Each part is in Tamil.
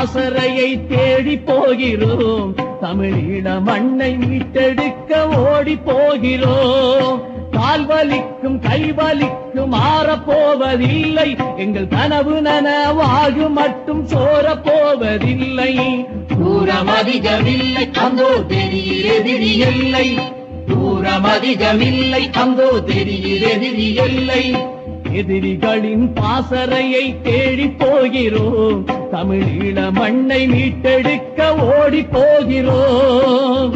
பாசறையை தேடி போகிறோம். தமிழீழ மண்ணை மீட்டெடுக்க ஓடி போகிறோம். கால்வலிக்கும் கைவலிக்கும் மாறப்போவதில்லை. எங்கள் கனவு நனவாகு மட்டும் சோரப் போவதில்லை. தூரம் அதிகமில்லை அந்தோ தெரியில் எதிரி எல்லை. தூரம் அதிகமில்லை அந்தோ தெரியில் எதிரி எல்லை. எதிரிகளின் பாசறையை தேடி போகிறோம். தமிழீழ மண்ணை மீட்டெடுக்க ஓடி போகிறோம்.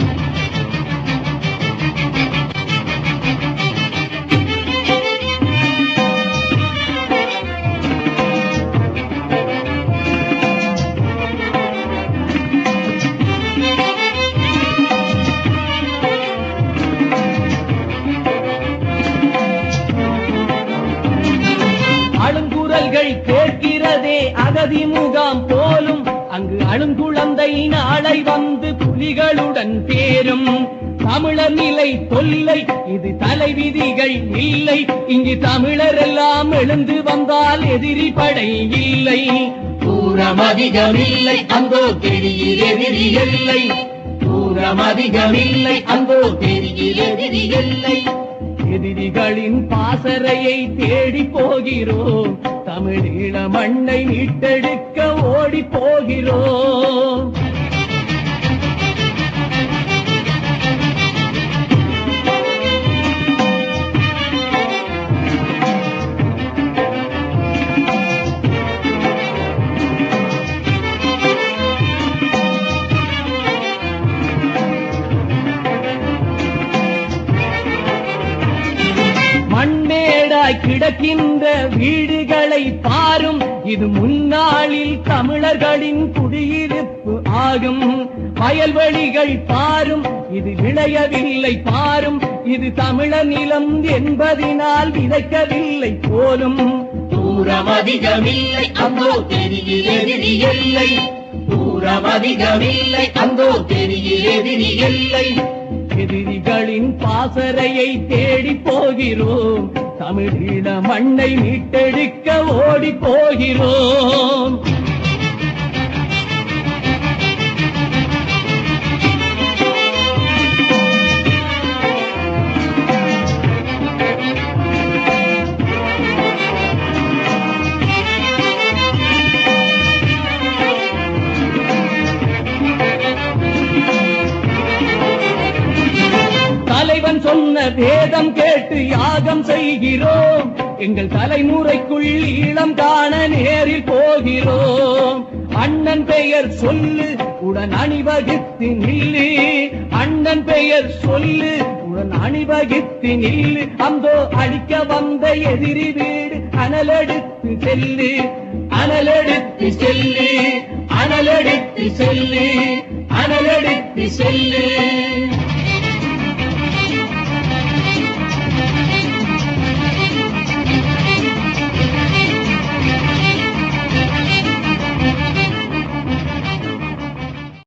அழுங்குரல்கள் கேட்கிறதே அகதி முகாம் போலும். அங்கு அழுங்குழந்தை நாளை வந்து புலிகளுடன் சேரும். தமிழர் நிலை தொல்லை, இது தலைவிதிகள் இல்லை. இங்கு தமிழர் எல்லாம் எழுந்து வந்தால் எதிரி படை இல்லை. தூரம் அதிகமில்லை அந்தோ தெரியில் எதிரி எல்லை. தூரம் அதிகமில்லை அந்தோ தெரியில் எதிரி எல்லை. எதிரிகளின் பாசறையை தேடி போகிறோம். தமிழீழ மண்ணை மீட்டெடுக்க ஓடி போகிறோம். மண்ணேடாய் கிடக்கின்ற வீடுகளை பாரும். இது முன்னாளில் தமிழர்களின் குடியிருப்பு ஆகும். வயல்வெளிகள் பாரும், இது விளையவில்லை பாரும். இது தமிழர் நிலம் என்பதினால் விதைக்கவில்லை போலும். தூரம் அதிகமில்லை அந்தோ தெரியில் எதிரி எல்லை. தூரம் அதிகமில்லை அந்தோ தெரியில் எதிரி எல்லை. எதிரிகளின் பாசறையை தேடி போகிறோம். தமிழீழ மண்ணை மீட்டெடுக்க ஓடி போகிறோம். தலைவன் சொன்ன வேதம் கேட்டு யாகம் செய்கிறோம். எங்கள் தலைமுறைக்குள் ஈழம் காண நேரில் போகிறோம். அண்ணன் பெயர் சொல்லு உடன் அணிவகுத்து நில்லு. அண்ணன் பெயர் சொல்லு உடன் அணிவகுத்து நில்லு. அந்தோ அடிக்க வந்த எதிரி வீடு அனலெடுத்து செல்லு. அனலெடுத்து செல்லு, அனலெடுத்து செல்லு, அனலெடுத்து செல்லு.